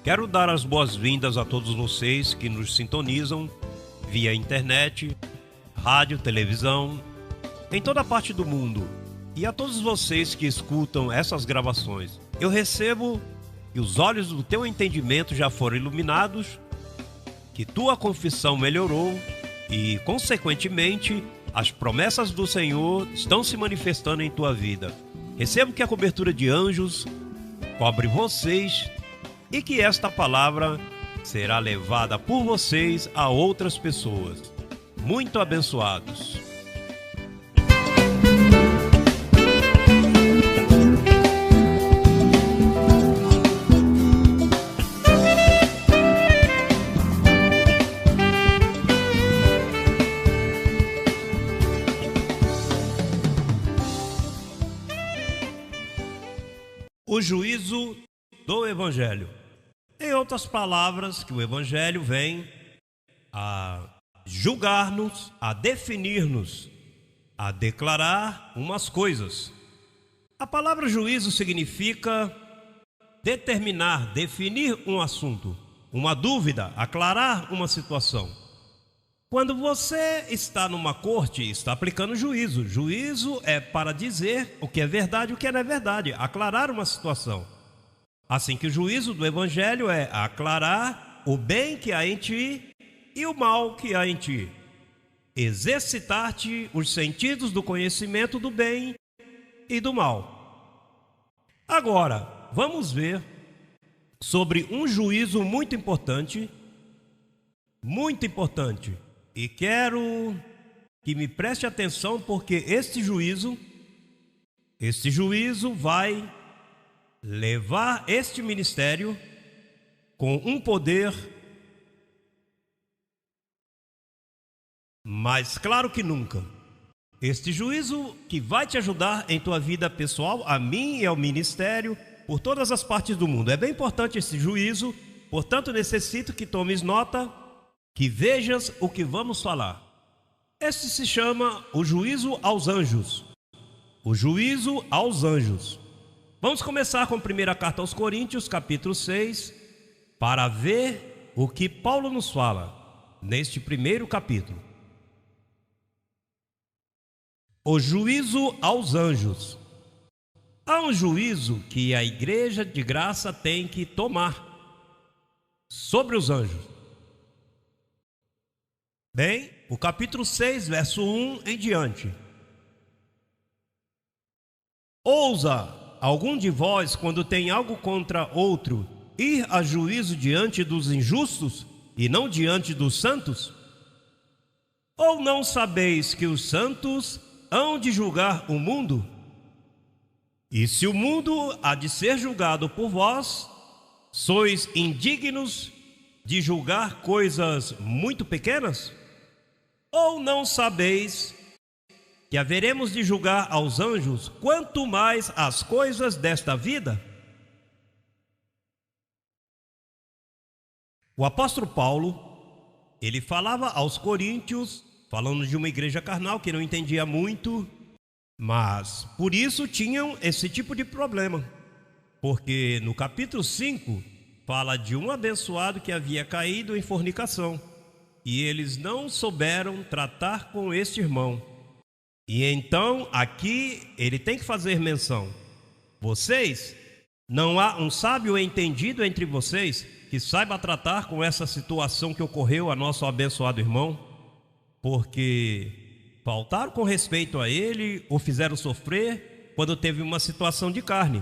Quero dar as boas-vindas a todos vocês que nos sintonizam via internet, rádio, televisão, em toda parte do mundo, e a todos vocês que escutam essas gravações. Eu recebo que os olhos do teu entendimento já foram iluminados, que tua confissão melhorou e, consequentemente, as promessas do Senhor estão se manifestando em tua vida. Recebo que a cobertura de anjos cobre vocês e que esta palavra será levada por vocês a outras pessoas. Muito abençoados. O juízo do Evangelho. Em outras palavras, que o Evangelho vem a julgar-nos, a definir-nos, a declarar umas coisas. A palavra juízo significa determinar, definir um assunto, uma dúvida, aclarar uma situação. Quando você está numa corte, está aplicando juízo. Juízo é para dizer o que é verdade e o que não é verdade, aclarar uma situação. Assim que o juízo do Evangelho é aclarar o bem que há em ti e o mal que há em ti. Exercitar-te os sentidos do conhecimento do bem e do mal. Agora, vamos ver sobre um juízo muito importante, e quero que me preste atenção, porque este juízo vai levar este ministério com um poder mais claro que nunca. Este juízo que vai te ajudar em tua vida pessoal, a mim e ao ministério, por todas as partes do mundo. É bem importante esse juízo, portanto necessito que tomes nota, que vejas o que vamos falar. Este se chama o juízo aos anjos. O juízo aos anjos. Vamos começar com a primeira carta aos Coríntios, capítulo 6, para ver o que Paulo nos fala neste primeiro capítulo. O juízo aos anjos. Há um juízo que a igreja de graça tem que tomar sobre os anjos. Bem, o capítulo 6, verso 1 em diante. Ousa algum de vós, quando tem algo contra outro, ir a juízo diante dos injustos e não diante dos santos? Ou não sabeis que os santos hão de julgar o mundo? E se o mundo há de ser julgado por vós, sois indignos de julgar coisas muito pequenas? Ou não sabeis que haveremos de julgar aos anjos, quanto mais as coisas desta vida? O apóstolo Paulo, ele falava aos coríntios, falando de uma igreja carnal que não entendia muito, mas por isso tinham esse tipo de problema. Porque no capítulo 5, fala de um abençoado que havia caído em fornicação, e eles não souberam tratar com este irmão. E então aqui ele tem que fazer menção: vocês, não há um sábio entendido entre vocês que saiba tratar com essa situação que ocorreu a nosso abençoado irmão? Porque faltaram com respeito a ele, ou fizeram sofrer quando teve uma situação de carne,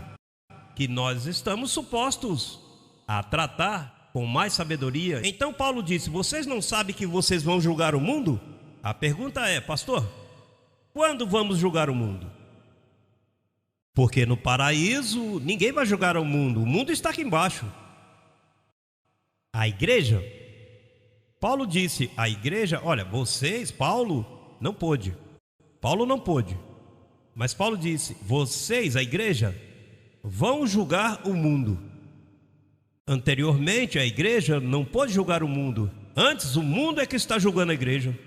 que nós estamos supostos a tratar com mais sabedoria. Então Paulo disse: vocês não sabem que vocês vão julgar o mundo? A pergunta é: pastor, quando vamos julgar o mundo? Porque no paraíso ninguém vai julgar o mundo está aqui embaixo. A igreja, Paulo disse, a igreja, olha, vocês, Paulo não pôde, mas Paulo disse, vocês, a igreja, vão julgar o mundo. Anteriormente a igreja não pôde julgar o mundo, antes o mundo é que está julgando a igreja,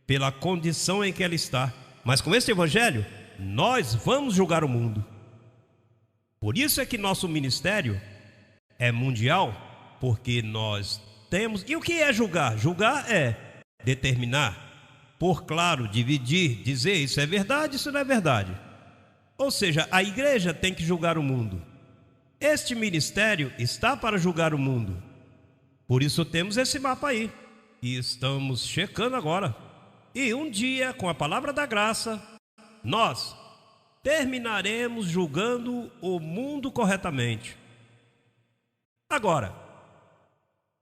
pela condição em que ela está. Mas com esse evangelho, nós vamos julgar o mundo. Por isso é que nosso ministério é mundial, porque nós temos. E o que é julgar? Julgar é determinar, por claro, dividir, dizer isso é verdade, isso não é verdade. Ou seja, a igreja tem que julgar o mundo. Este ministério está para julgar o mundo. Por isso temos esse mapa aí. E estamos checando agora. E um dia, com a palavra da graça, nós terminaremos julgando o mundo corretamente. Agora,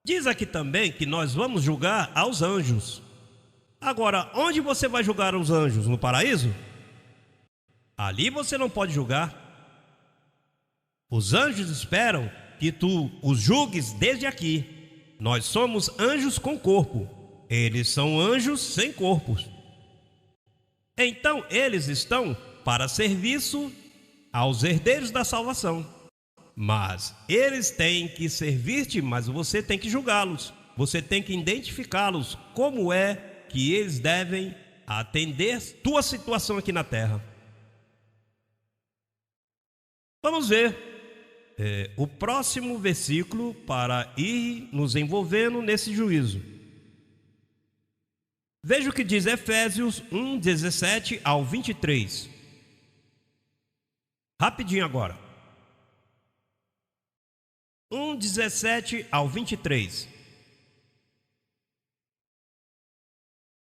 diz aqui também que nós vamos julgar aos anjos. Agora, onde você vai julgar os anjos? No paraíso? Ali você não pode julgar. Os anjos esperam que tu os julgues desde aqui. Nós somos anjos com corpo. Eles são anjos sem corpos. Então eles estão para serviço aos herdeiros da salvação. Mas eles têm que servir-te, mas você tem que julgá-los. Você tem que identificá-los como é que eles devem atender tua situação aqui na terra. Vamos ver o próximo versículo para ir nos envolvendo nesse juízo. Veja o que diz Efésios 1, 17 ao 23. Rapidinho agora. 1, 17 ao 23.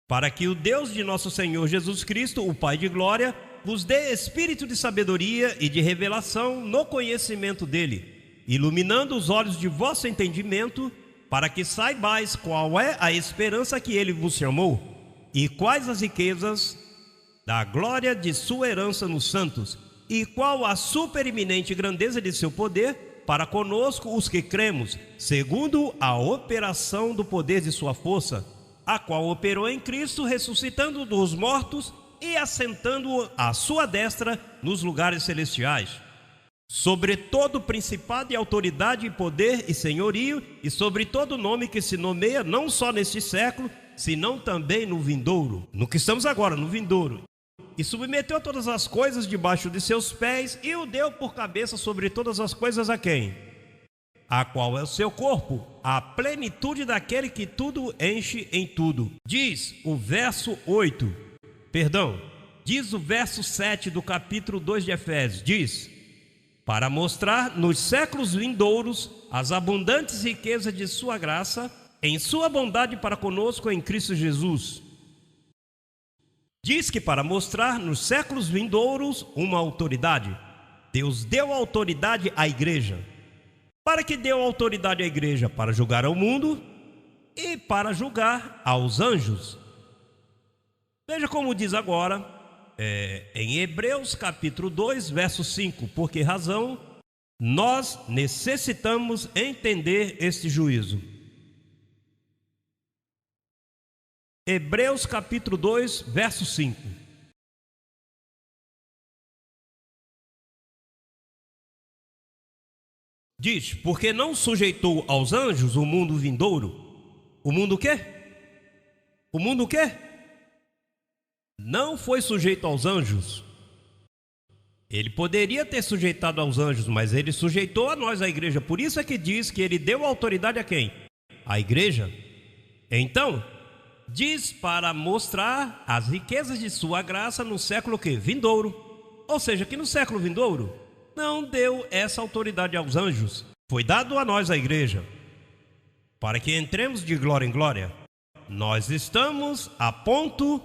Para que o Deus de nosso Senhor Jesus Cristo, o Pai de glória, vos dê espírito de sabedoria e de revelação no conhecimento dele, iluminando os olhos de vosso entendimento, para que saibais qual é a esperança que ele vos chamou, e quais as riquezas da glória de sua herança nos santos, e qual a supereminente grandeza de seu poder para conosco os que cremos, segundo a operação do poder de sua força, a qual operou em Cristo, ressuscitando dos mortos e assentando-o à sua destra nos lugares celestiais, sobre todo principado e autoridade e poder e senhorio, e sobre todo nome que se nomeia não só neste século, senão também no vindouro, no que estamos agora, no vindouro. E submeteu todas as coisas debaixo de seus pés, e o deu por cabeça sobre todas as coisas a quem? A qual é o seu corpo, a plenitude daquele que tudo enche em tudo. Diz o verso 7 do capítulo 2 de Efésios, diz: para mostrar nos séculos vindouros as abundantes riquezas de sua graça, em sua bondade para conosco em Cristo Jesus. Diz que para mostrar nos séculos vindouros uma autoridade. Deus deu autoridade à igreja. Para que deu autoridade à igreja? Para julgar ao mundo e para julgar aos anjos. Veja como diz agora, em Hebreus capítulo 2, verso 5. Por que razão nós necessitamos entender este juízo? Hebreus capítulo 2, verso 5. Diz: porque não sujeitou aos anjos o mundo vindouro. O mundo o quê? O mundo o quê? Não foi sujeito aos anjos. Ele poderia ter sujeitado aos anjos, mas ele sujeitou a nós, a igreja. Por isso é que diz que ele deu autoridade a quem? A igreja. Então, diz para mostrar as riquezas de sua graça no século que? Vindouro. Ou seja, que no século vindouro não deu essa autoridade aos anjos. Foi dado a nós, a igreja, para que entremos de glória em glória. Nós estamos a ponto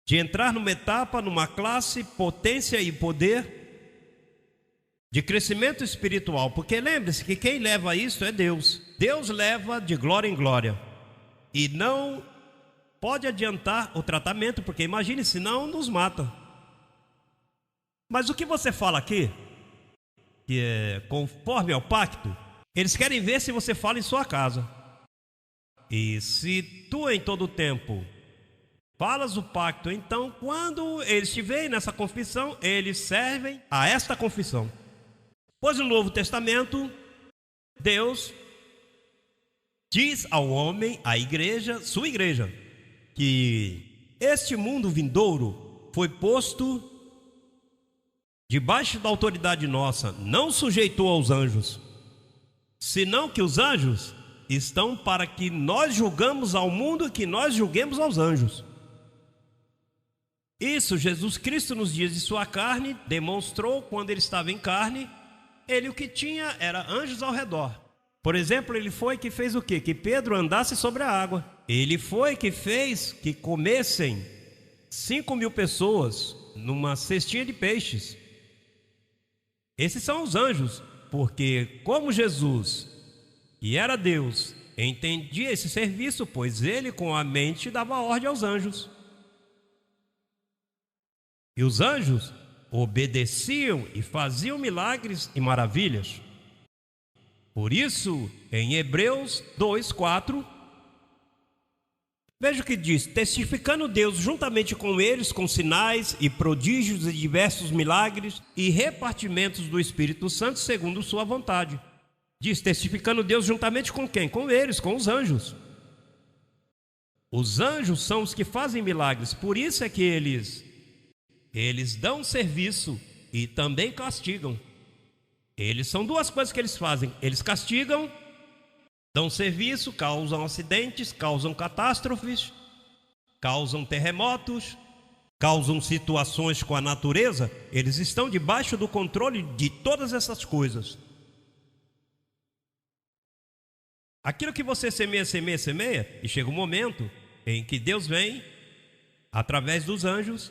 de entrar numa etapa, numa classe, potência e poder de crescimento espiritual. Porque lembre-se que quem leva isso é Deus. Deus leva de glória em glória. E não pode adiantar o tratamento, porque imagine, senão nos mata. Mas o que você fala aqui, que é conforme ao pacto, eles querem ver se você fala em sua casa. E se tu em todo tempo falas o pacto, então quando eles te veem nessa confissão, eles servem a esta confissão. Pois no Novo Testamento, Deus diz ao homem, à igreja, sua igreja, que este mundo vindouro foi posto debaixo da autoridade nossa, não sujeitou aos anjos. senão que os anjos estão para que nós julgamos ao mundo e que nós julguemos aos anjos. Isso Jesus Cristo nos dias de sua carne demonstrou quando ele estava em carne. Ele o que tinha era anjos ao redor. Por exemplo, ele foi que fez o quê? Que Pedro andasse sobre a água. Ele foi que fez que comessem 5.000 pessoas numa cestinha de peixes. Esses são os anjos, porque como Jesus, que era Deus, entendia esse serviço, pois ele com a mente dava ordem aos anjos. E os anjos obedeciam e faziam milagres e maravilhas. Por isso, em Hebreus 2:4, veja o que diz: testificando Deus juntamente com eles, com sinais e prodígios e diversos milagres e repartimentos do Espírito Santo segundo sua vontade. Diz, testificando Deus juntamente com quem? Com eles, com os anjos. Os anjos são os que fazem milagres, por isso é que eles dão serviço e também castigam. Eles são duas coisas que eles fazem: eles castigam, dão serviço, causam acidentes, causam catástrofes, causam terremotos, causam situações com a natureza. Eles estão debaixo do controle de todas essas coisas. Aquilo que você semeia, semeia, semeia, e chega um momento em que Deus vem através dos anjos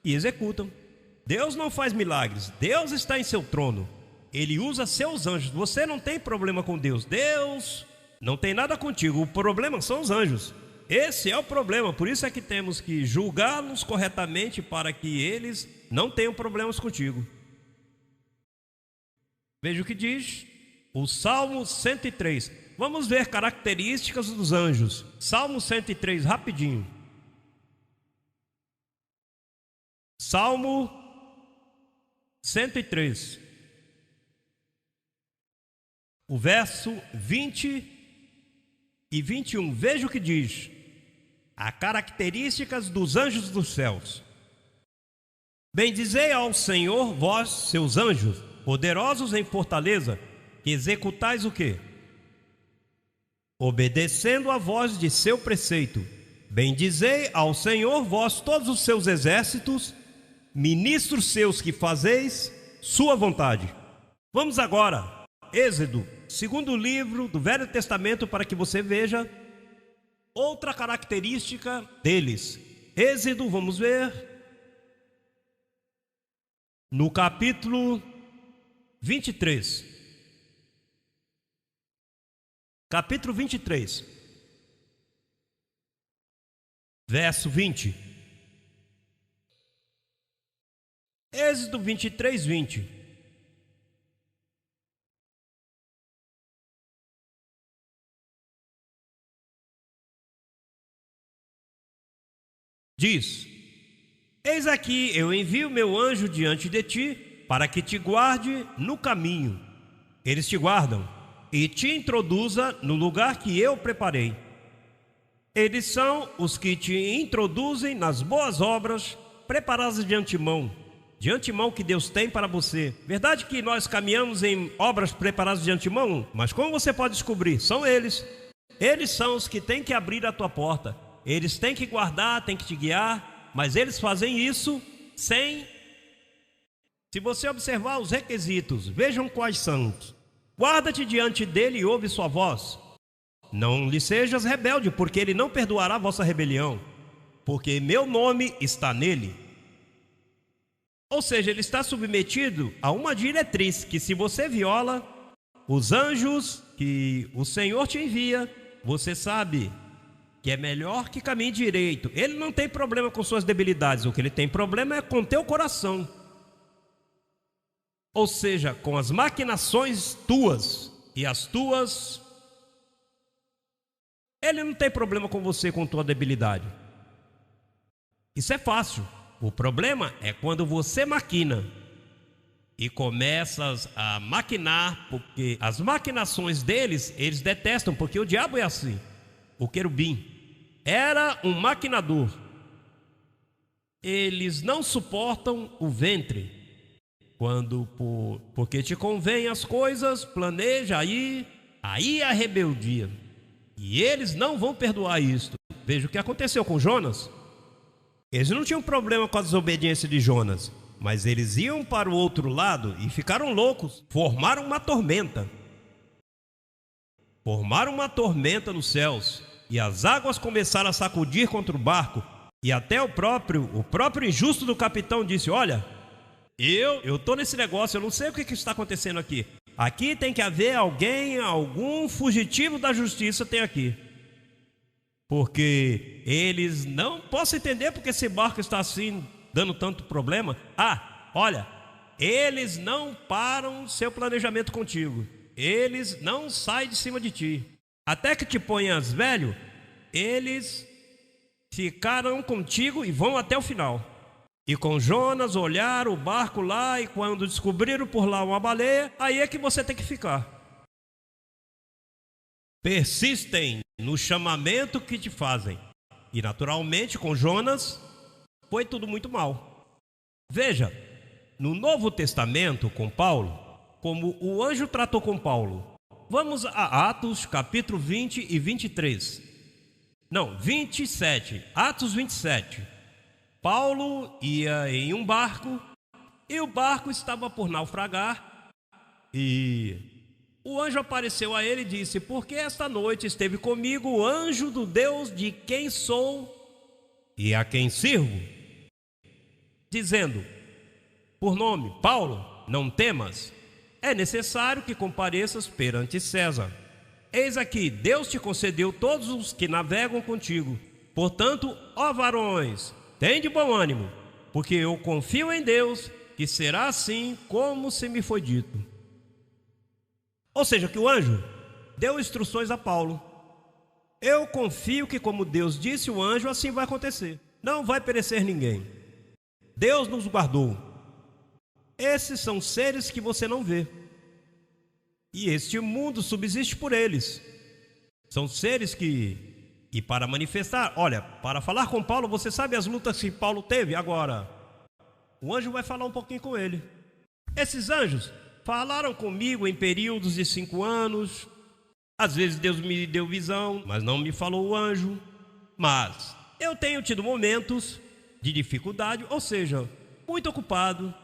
e executam. Deus não faz milagres, Deus está em seu trono. Ele usa seus anjos. Você não tem problema com Deus. Deus não tem nada contigo. O problema são os anjos. Esse é o problema. Por isso é que temos que julgá-los corretamente para que eles não tenham problemas contigo. Veja o que diz o Salmo 103. Vamos ver características dos anjos. Salmo 103, rapidinho. Salmo 103. O verso 20 e 21. Veja o que diz: as características dos anjos dos céus. Bendizei ao Senhor, vós, seus anjos, poderosos em fortaleza, que executais o quê? Obedecendo a voz de seu preceito. Bendizei ao Senhor, vós, todos os seus exércitos, ministros seus que fazeis sua vontade. Vamos agora, Êxodo, segundo livro do Velho Testamento, para que você veja outra característica deles. Êxodo, vamos ver, no capítulo 23. Capítulo 23, verso 20. Êxodo 23, 20. Diz: eis aqui eu envio meu anjo diante de ti, para que te guarde no caminho. Eles te guardam e te introduza no lugar que eu preparei. Eles são os que te introduzem nas boas obras preparadas de antemão que Deus tem para você. Verdade que nós caminhamos em obras preparadas de antemão, mas como você pode descobrir? São eles. Eles são os que têm que abrir a tua porta. Eles têm que guardar, têm que te guiar, mas eles fazem isso sem... Se você observar os requisitos, vejam quais são. Guarda-te diante dele e ouve sua voz. Não lhe sejas rebelde, porque ele não perdoará a vossa rebelião, porque meu nome está nele. Ou seja, ele está submetido a uma diretriz que, se você viola, os anjos que o Senhor te envia, você sabe que é melhor que caminhe direito. Ele não tem problema com suas debilidades, o que ele tem problema é com teu coração. Ou seja, com as maquinações tuas e as tuas. Ele não tem problema com você, com tua debilidade. Isso é fácil. O problema é quando você maquina e começas a maquinar, porque as maquinações deles, eles detestam, porque o diabo é assim. O querubim era um maquinador. Eles não suportam o ventre. Porque te convém as coisas, planeja aí, Aí a rebeldia. E eles não vão perdoar isto. Veja o que aconteceu com Jonas. Eles não tinham problema com a desobediência de Jonas, mas eles iam para o outro lado e ficaram loucos. Formaram uma tormenta. Formaram uma tormenta nos céus. E as águas começaram a sacudir contra o barco. E até o próprio injusto do capitão disse: olha, eu estou nesse negócio, eu não sei o que está acontecendo aqui. Aqui tem que haver algum fugitivo da justiça tem aqui. Porque eles não posso entender porque esse barco está assim, dando tanto problema. Olha, eles não param seu planejamento contigo. Eles não saem de cima de ti. Até que te ponhas velho, eles ficaram contigo e vão até o final. E com Jonas olharam o barco lá, e quando descobriram por lá uma baleia, aí é que você tem que ficar. Persistem no chamamento que te fazem. E naturalmente com Jonas foi tudo muito mal. Veja, no Novo Testamento com Paulo, como o anjo tratou com Paulo. Vamos a Atos capítulo 20 e 23. Não, 27. Atos 27. Paulo ia em um barco e o barco estava por naufragar, e o anjo apareceu a ele e disse: porque esta noite esteve comigo o anjo do Deus de quem sou e a quem sirvo, dizendo por nome: Paulo, não temas, é necessário que compareças perante César. Eis aqui, Deus te concedeu todos os que navegam contigo. Portanto, ó varões, tem de bom ânimo, porque eu confio em Deus, que será assim como se me foi dito. Ou seja, que o anjo deu instruções a Paulo. Eu confio que como Deus disse o anjo, assim vai acontecer. Não vai perecer ninguém. Deus nos guardou. Esses são seres que você não vê. E este mundo subsiste por eles. São seres que para manifestar, olha, para falar com Paulo, você sabe as lutas que Paulo teve? Agora, o anjo vai falar um pouquinho com ele. Esses anjos falaram comigo em períodos de 5 anos. Às vezes Deus me deu visão, mas não me falou o anjo. Mas eu tenho tido momentos de dificuldade, ou seja, muito ocupado.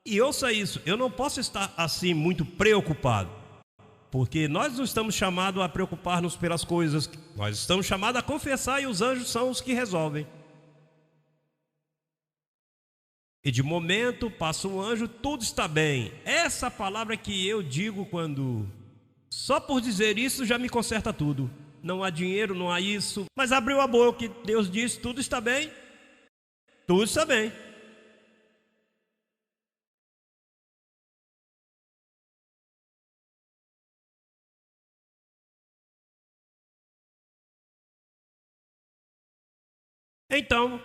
E ouça isso, eu não posso estar assim muito preocupado, porque nós não estamos chamados a preocupar-nos pelas coisas, nós estamos chamados a confessar, e os anjos são os que resolvem. E de momento passa um anjo, tudo está bem. Essa palavra que eu digo quando só por dizer isso já me conserta tudo. Não há dinheiro, não há isso, mas abriu a boca e Deus disse: tudo está bem. Tudo está bem. Então,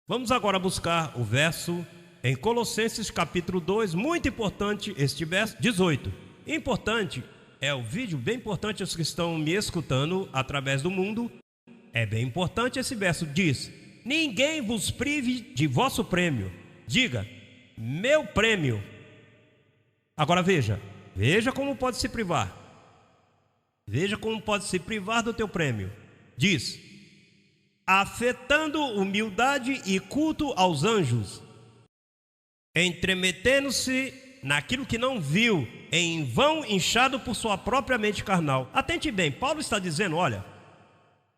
vamos agora buscar o verso em Colossenses capítulo 2, muito importante este verso 18. Importante, é o vídeo bem importante, os que estão me escutando através do mundo, é bem importante esse verso, diz: ninguém vos prive de vosso prêmio, diga, meu prêmio. Agora veja como pode se privar, veja como pode se privar do teu prêmio. Diz: afetando humildade e culto aos anjos, entremetendo-se naquilo que não viu, em vão inchado por sua própria mente carnal. Atente bem, Paulo está dizendo: olha,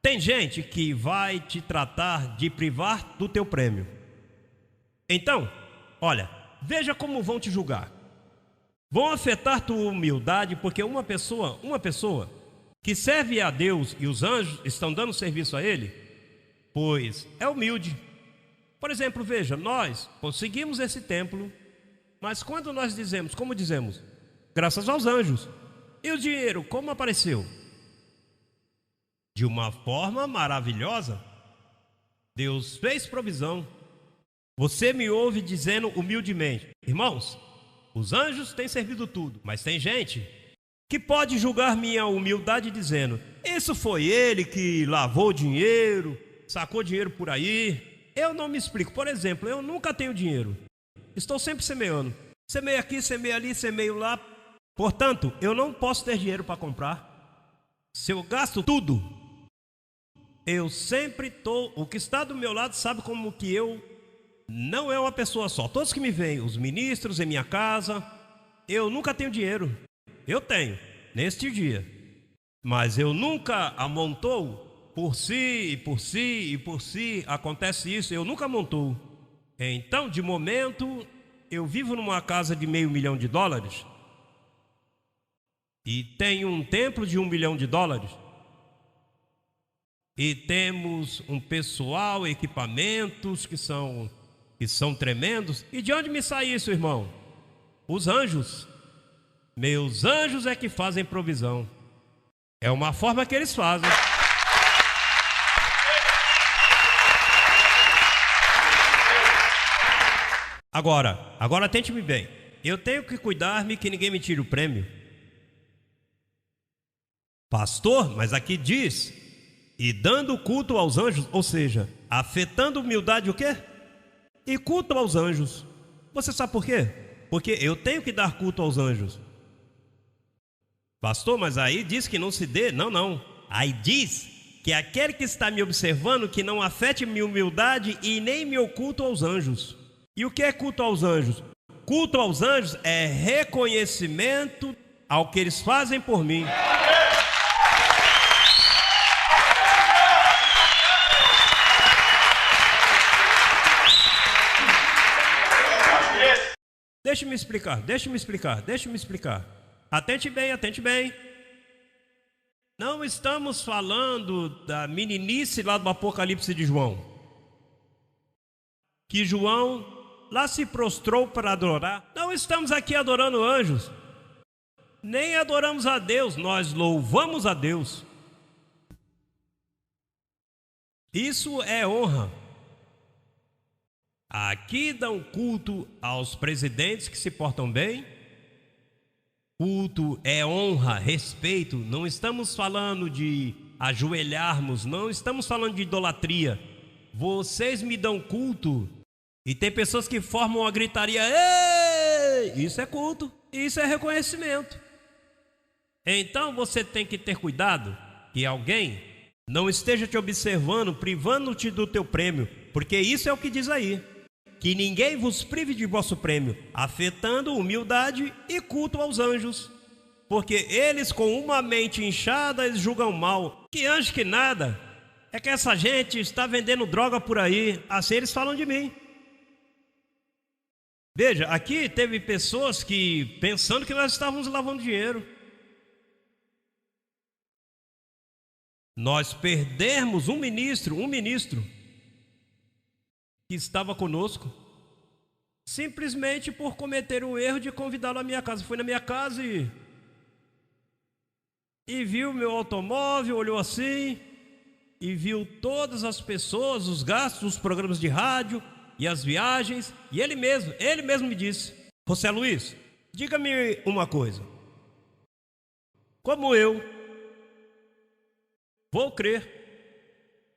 tem gente que vai te tratar de privar do teu prêmio. Então, olha, veja como vão te julgar. Vão afetar tua humildade, porque uma pessoa que serve a Deus e os anjos estão dando serviço a ele, pois é humilde. Por exemplo, veja, nós conseguimos esse templo, mas quando nós dizemos, como dizemos? Graças aos anjos. E o dinheiro, como apareceu? De uma forma maravilhosa. Deus fez provisão. Você me ouve dizendo humildemente: irmãos, os anjos têm servido tudo, mas tem gente que pode julgar minha humildade dizendo: isso foi ele que lavou dinheiro, sacou dinheiro por aí. Eu não me explico. Por exemplo, eu nunca tenho dinheiro. Estou sempre semeando. Semeio aqui, semeio ali, semeio lá. Portanto, eu não posso ter dinheiro para comprar. Se eu gasto tudo, eu sempre estou... O que está do meu lado sabe como que eu não é uma pessoa só. Todos que me veem, os ministros em minha casa, eu nunca tenho dinheiro. Eu tenho, neste dia. Mas eu nunca amontou por si, e por si, e por si. Acontece isso, eu nunca amontou. Então, de momento, eu vivo numa casa de $500 mil e tenho um templo de $1 milhão e temos um pessoal, equipamentos que são tremendos. E de onde me sai isso, irmão? Os anjos. Meus anjos é que fazem provisão. É uma forma que eles fazem. Agora tente-me bem. Eu tenho que cuidar-me que ninguém me tire o prêmio. Pastor, mas aqui diz, e dando culto aos anjos, ou seja, afetando humildade o quê? E culto aos anjos. Você sabe por quê? Porque eu tenho que dar culto aos anjos. Pastor, mas aí diz que não se dê. Não. Aí diz que aquele que está me observando que não afete minha humildade e nem meu culto aos anjos. E o que é culto aos anjos? Culto aos anjos é reconhecimento ao que eles fazem por mim. Deixa-me explicar. Atente bem. Não estamos falando da meninice lá do Apocalipse de João. Que João lá se prostrou para adorar. Não estamos aqui adorando anjos. Nem adoramos a Deus, nós louvamos a Deus. Isso é honra. Aqui dão culto aos presidentes que se portam bem. Culto é honra, respeito. Não estamos falando de ajoelharmos, não estamos falando de idolatria. Vocês me dão culto e tem pessoas que formam uma gritaria. Ei! Isso é culto, isso é reconhecimento. Então você tem que ter cuidado que alguém não esteja te observando, privando-te do teu prêmio, porque isso é o que diz aí. Que ninguém vos prive de vosso prêmio, afetando humildade e culto aos anjos. Porque eles com uma mente inchada, eles julgam mal. Que anjo que nada, é que essa gente está vendendo droga por aí, assim eles falam de mim. Veja, aqui teve pessoas que, pensando que nós estávamos lavando dinheiro. Nós perdemos um ministro que estava conosco, simplesmente por cometer o erro de convidá-lo à minha casa. Foi na minha casa e viu meu automóvel, olhou assim e viu todas as pessoas, os gastos, os programas de rádio e as viagens, e ele mesmo me disse: José Luiz, diga-me uma coisa, como eu vou crer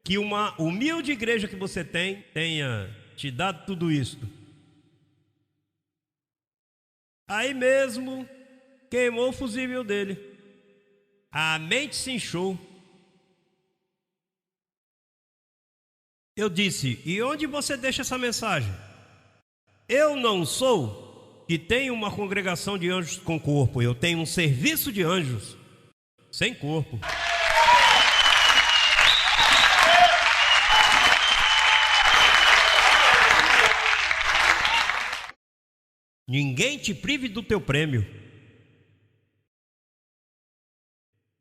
que uma humilde igreja que você tenha te dado tudo isso? Aí mesmo queimou o fusível dele. A mente se inchou. Eu disse: e onde você deixa essa mensagem? Eu não sou que tenho uma congregação de anjos com corpo. Eu tenho um serviço de anjos sem corpo. Ninguém te prive do teu prêmio.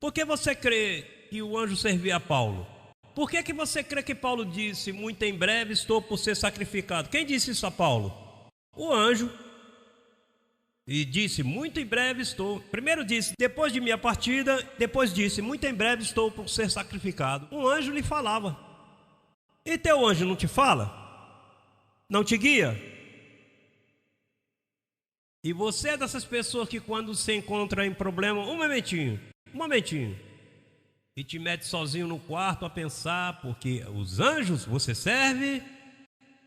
Por que você crê que o anjo servia a Paulo? Por que você crê que Paulo disse: muito em breve estou por ser sacrificado? Quem disse isso a Paulo? O anjo. E disse: muito em breve estou. Primeiro disse: depois de minha partida. Depois disse: muito em breve estou por ser sacrificado. Um anjo lhe falava. E teu anjo não te fala? Não te guia? E você é dessas pessoas que quando se encontra em problema, um momentinho, e te mete sozinho no quarto a pensar, porque os anjos você serve,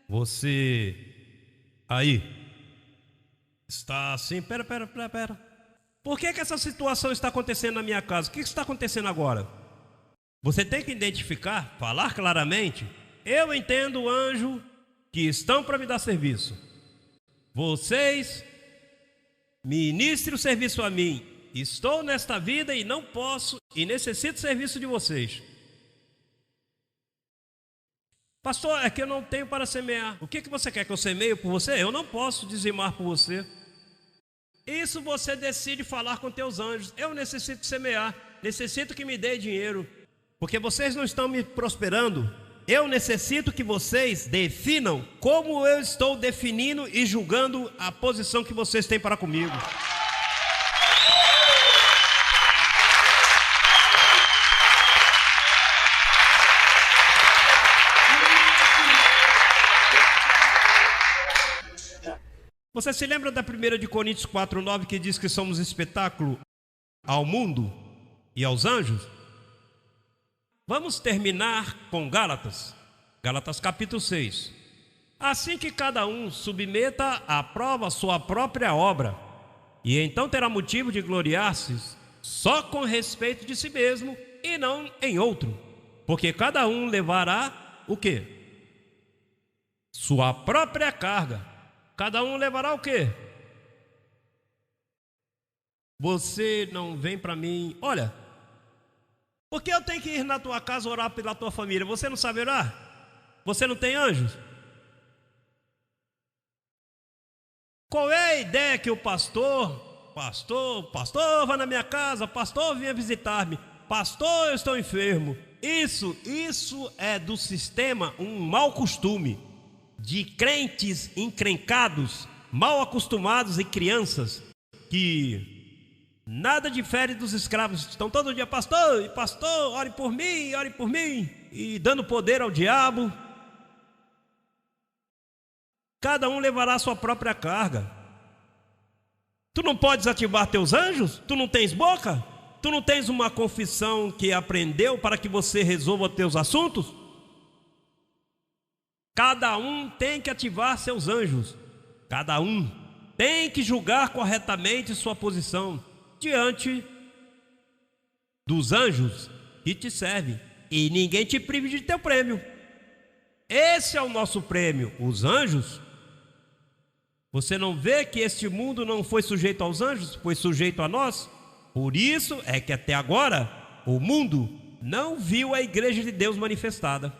você aí está assim, pera. Por que essa situação está acontecendo na minha casa? O que está acontecendo agora? Você tem que identificar, falar claramente. Eu entendo, anjo, que estão para me dar serviço. Vocês ministrem o serviço a mim. Estou nesta vida e não posso e necessito serviço de vocês. Pastor, é que eu não tenho para semear. O que você quer que eu semeie por você? Eu não posso dizimar por você. Isso você decide falar com teus anjos. Eu necessito semear, necessito que me dê dinheiro, porque vocês não estão me prosperando. Eu necessito que vocês definam como eu estou definindo e julgando a posição que vocês têm para comigo. Você se lembra da 1 de Coríntios 4:9 que diz que somos espetáculo ao mundo e aos anjos? Vamos terminar com Gálatas. Gálatas capítulo 6. Assim que cada um submeta à prova sua própria obra, e então terá motivo de gloriar-se só com respeito de si mesmo e não em outro, porque cada um levará o quê? Sua própria carga. Cada um levará o quê? Você não vem para mim, olha, por que eu tenho que ir na tua casa orar pela tua família? Você não sabe orar? Você não tem anjos? Qual é a ideia que o pastor, vai na minha casa, pastor, venha visitar-me, pastor, eu estou enfermo. Isso é do sistema um mau costume de crentes encrencados, mal acostumados e crianças que nada difere dos escravos. Estão todo dia, pastor, ore por mim, e dando poder ao diabo. Cada um levará a sua própria carga. Tu não podes ativar teus anjos? Tu não tens boca? Tu não tens uma confissão que aprendeu para que você resolva teus assuntos? Cada um tem que ativar seus anjos. Cada um tem que julgar corretamente sua posição diante dos anjos que te servem. E ninguém te prive de teu prêmio. Esse é o nosso prêmio, os anjos. Você não vê que este mundo não foi sujeito aos anjos, foi sujeito a nós? Por isso é que até agora o mundo não viu a igreja de Deus manifestada.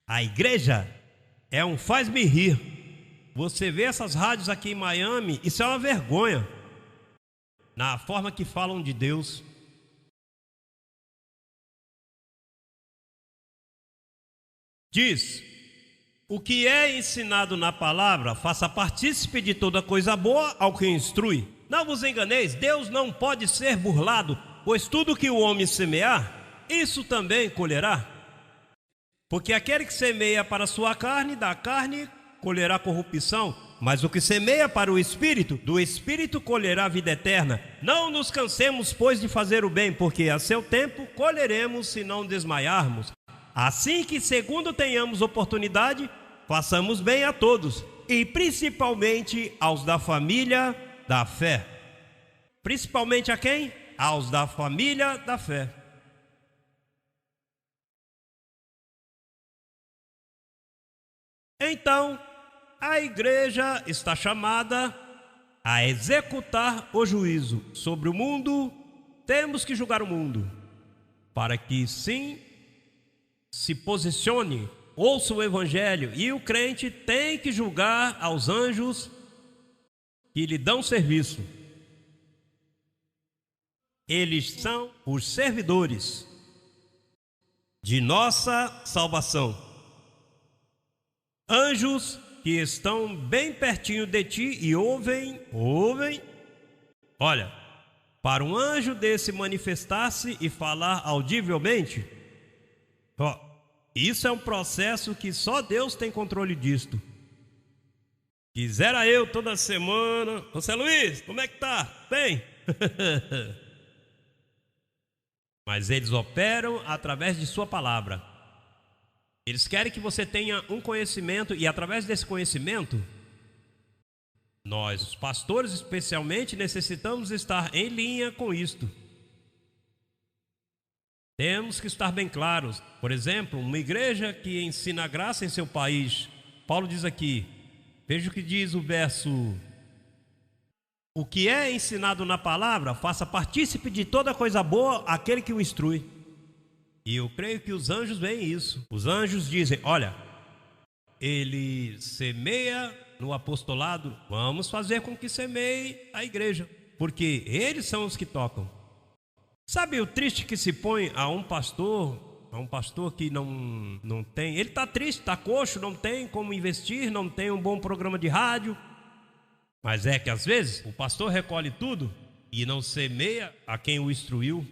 A igreja é um faz-me rir. Você vê essas rádios aqui em Miami, isso é uma vergonha. Na forma que falam de Deus. Diz: o que é ensinado na palavra, faça partícipe de toda coisa boa ao que instrui. Não vos enganeis, Deus não pode ser burlado, pois tudo que o homem semear, isso também colherá. Porque aquele que semeia para a sua carne, da carne colherá corrupção, mas o que semeia para o Espírito, do Espírito colherá a vida eterna. Não nos cansemos, pois, de fazer o bem, porque a seu tempo colheremos se não desmaiarmos. Assim que, segundo tenhamos oportunidade, façamos bem a todos, e principalmente aos da família da fé. Principalmente a quem? Aos da família da fé. Então, a igreja está chamada a executar o juízo sobre o mundo. Temos que julgar o mundo, para que sim se posicione, ouça o evangelho. E o crente tem que julgar aos anjos que lhe dão serviço. Eles são os servidores de nossa salvação. Anjos que estão bem pertinho de ti e ouvem. Olha, para um anjo desse manifestar-se e falar audivelmente, isso é um processo que só Deus tem controle disto. Quisera eu toda semana, José Luiz, como é que tá? Bem? Mas eles operam através de sua palavra. Eles querem que você tenha um conhecimento e através desse conhecimento Nós, os pastores especialmente, necessitamos estar em linha com isto. Temos que estar bem claros. Por exemplo, uma igreja que ensina a graça em seu país. Paulo diz aqui, veja o que diz o verso: o que é ensinado na palavra, faça partícipe de toda coisa boa aquele que o instrui. E eu creio que os anjos veem isso. Os anjos dizem, olha, ele semeia no apostolado, vamos fazer com que semeie a igreja, porque eles são os que tocam. Sabe o triste que se põe a um pastor que não tem, ele está triste, está coxo, não tem como investir, não tem um bom programa de rádio, mas é que às vezes o pastor recolhe tudo e não semeia a quem o instruiu.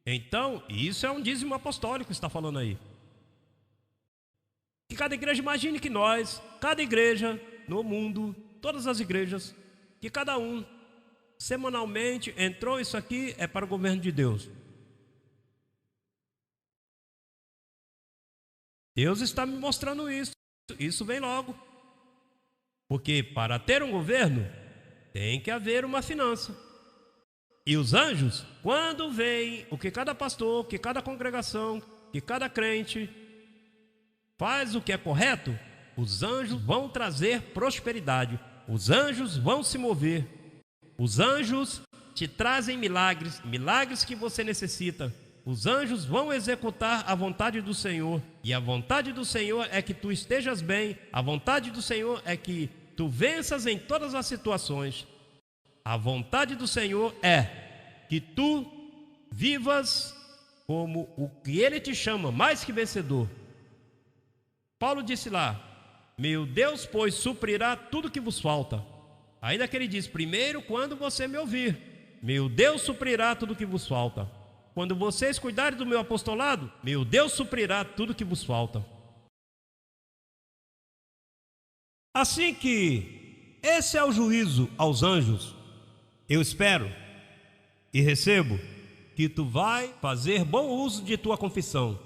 Então, isso é um dízimo apostólico que está falando aí. Que cada igreja, imagine que nós, cada igreja no mundo, todas as igrejas, que cada um semanalmente entrou, isso aqui é para o governo de Deus. Deus está me mostrando isso. Isso vem logo. Porque para ter um governo, tem que haver uma finança. E os anjos, quando veem o que cada pastor, que cada congregação, que cada crente faz o que é correto, os anjos vão trazer prosperidade. Os anjos vão se mover. Os anjos te trazem milagres, milagres que você necessita. Os anjos vão executar a vontade do Senhor. E a vontade do Senhor é que tu estejas bem. A vontade do Senhor é que tu venças em todas as situações. A vontade do Senhor é que tu vivas como o que Ele te chama, mais que vencedor. Paulo disse lá, meu Deus, pois, suprirá tudo que vos falta. Ainda que ele diz, primeiro, quando você me ouvir, meu Deus suprirá tudo que vos falta. Quando vocês cuidarem do meu apostolado, meu Deus suprirá tudo que vos falta. Assim que esse é o juízo aos anjos, eu espero e recebo que tu vai fazer bom uso de tua confissão.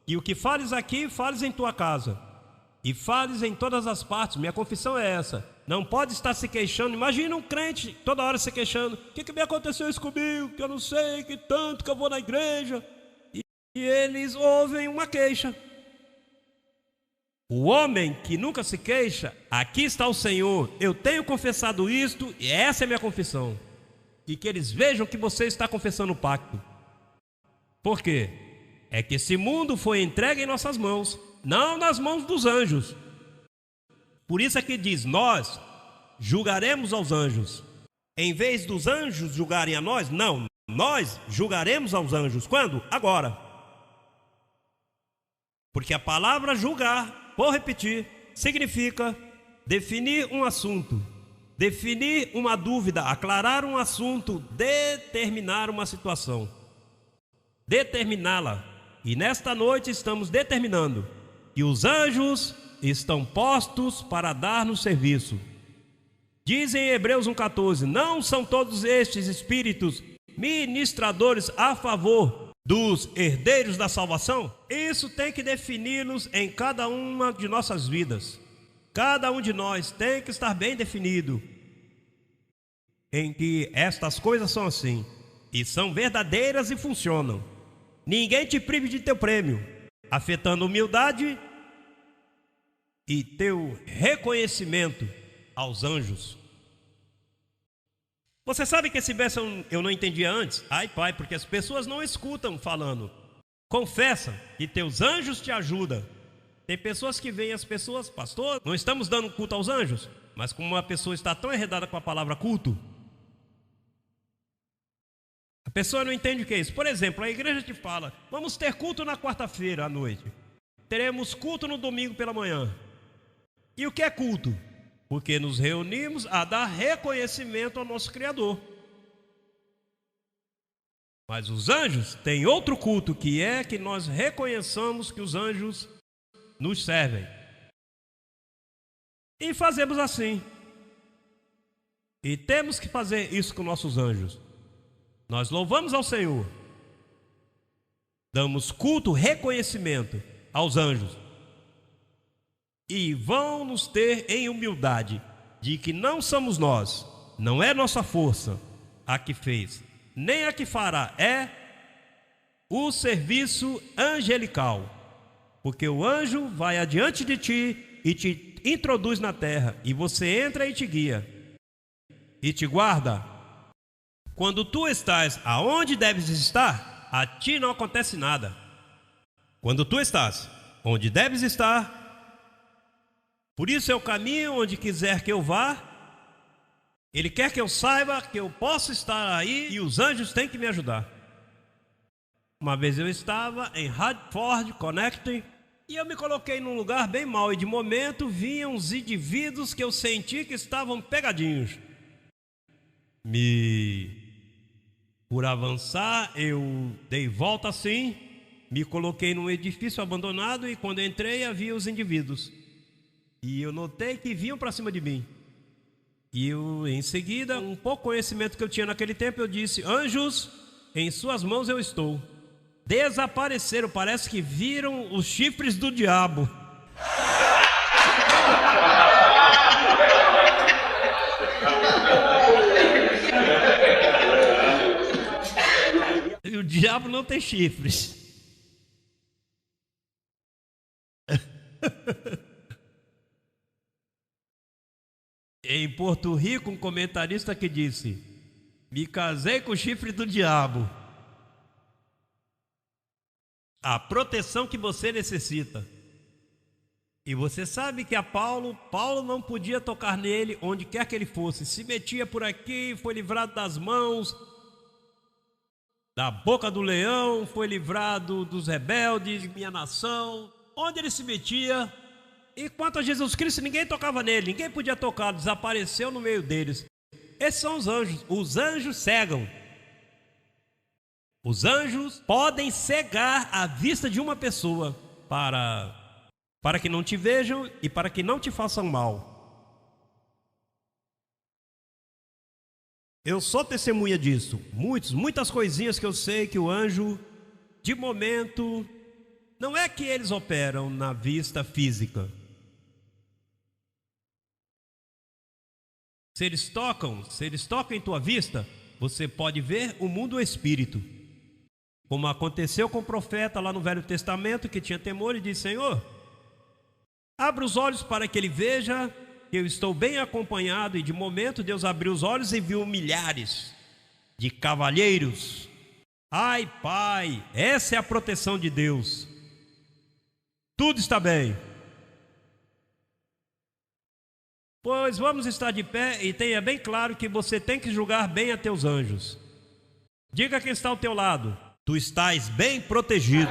E o que fales aqui, fales em tua casa. E fales em todas as partes. Minha confissão é essa. Não pode estar se queixando. Imagina um crente toda hora se queixando. O que me aconteceu isso comigo? Que eu não sei, que tanto que eu vou na igreja. E eles ouvem uma queixa. O homem que nunca se queixa, aqui está o Senhor. Eu tenho confessado isto e essa é minha confissão. E que eles vejam que você está confessando o pacto. Por quê? É que esse mundo foi entregue em nossas mãos, não nas mãos dos anjos. Por isso é que diz, nós julgaremos aos anjos. Em vez dos anjos julgarem a nós, não, nós julgaremos aos anjos. Quando? Agora. Porque a palavra julgar, vou repetir, significa definir um assunto, definir uma dúvida, aclarar um assunto, determinar uma situação, determiná-la. E nesta noite estamos determinando que os anjos estão postos para dar-nos serviço. Dizem em Hebreus 1,14, não são todos estes espíritos ministradores a favor dos herdeiros da salvação? Isso tem que definir-nos em cada uma de nossas vidas. Cada um de nós tem que estar bem definido em que estas coisas são assim e são verdadeiras e funcionam. Ninguém te prive de teu prêmio, afetando humildade e teu reconhecimento aos anjos. Você sabe que esse verso eu não entendia antes? Ai, pai, porque as pessoas não escutam falando. Confessa que teus anjos te ajudam. Tem pessoas que veem as pessoas, pastor, não estamos dando culto aos anjos, mas como uma pessoa está tão enredada com a palavra culto, a pessoa não entende o que é isso. Por exemplo, a igreja te fala, vamos ter culto na quarta-feira à noite. Teremos culto no domingo pela manhã. E o que é culto? Porque nos reunimos a dar reconhecimento ao nosso Criador. Mas os anjos têm outro culto, que é que nós reconheçamos que os anjos nos servem. E fazemos assim. E temos que fazer isso com nossos anjos. Nós louvamos ao Senhor, damos culto, reconhecimento aos anjos, e vão nos ter em humildade de que não somos nós, não é nossa força a que fez, nem a que fará, é o serviço angelical. Porque o anjo vai adiante de ti e te introduz na terra, e você entra e te guia, e te guarda. Quando tu estás aonde deves estar, a ti não acontece nada. Quando tu estás onde deves estar, por isso é o caminho onde quiser que eu vá. Ele quer que eu saiba que eu posso estar aí e os anjos têm que me ajudar. Uma vez eu estava em Radford, Connecticut, e eu me coloquei num lugar bem mau, e de momento vinham uns indivíduos que eu senti que estavam pegadinhos. Por avançar, eu dei volta assim, me coloquei num edifício abandonado, e quando entrei havia os indivíduos. E eu notei que vinham para cima de mim. E eu, em seguida, um pouco conhecimento que eu tinha naquele tempo, eu disse: anjos, em suas mãos eu estou. Desapareceram, parece que viram os chifres do diabo. E o diabo não tem chifres. Em Porto Rico, um comentarista que disse: me casei com o chifre do diabo. A proteção que você necessita. E você sabe que Paulo não podia tocar nele onde quer que ele fosse. Se metia por aqui, foi livrado das mãos, da boca do leão, foi livrado dos rebeldes, minha nação. Onde ele se metia, e quanto a Jesus Cristo, ninguém tocava nele, ninguém podia tocar, desapareceu no meio deles. Esses são os anjos. Os anjos cegam. Os anjos podem cegar a vista de uma pessoa para que não te vejam e para que não te façam mal. Eu sou testemunha disso. Muitas coisinhas que eu sei que o anjo, de momento, não é que eles operam na vista física. Se eles tocam em tua vista, você pode ver o mundo espírito. Como aconteceu com o profeta lá no Velho Testamento, que tinha temor e disse: Senhor, abre os olhos para que ele veja que eu estou bem acompanhado. E de momento Deus abriu os olhos e viu milhares de cavalheiros. Ai, Pai, essa é a proteção de Deus. Tudo está bem. Pois vamos estar de pé e tenha bem claro que você tem que julgar bem a teus anjos. Diga quem está ao teu lado: tu estás bem protegido.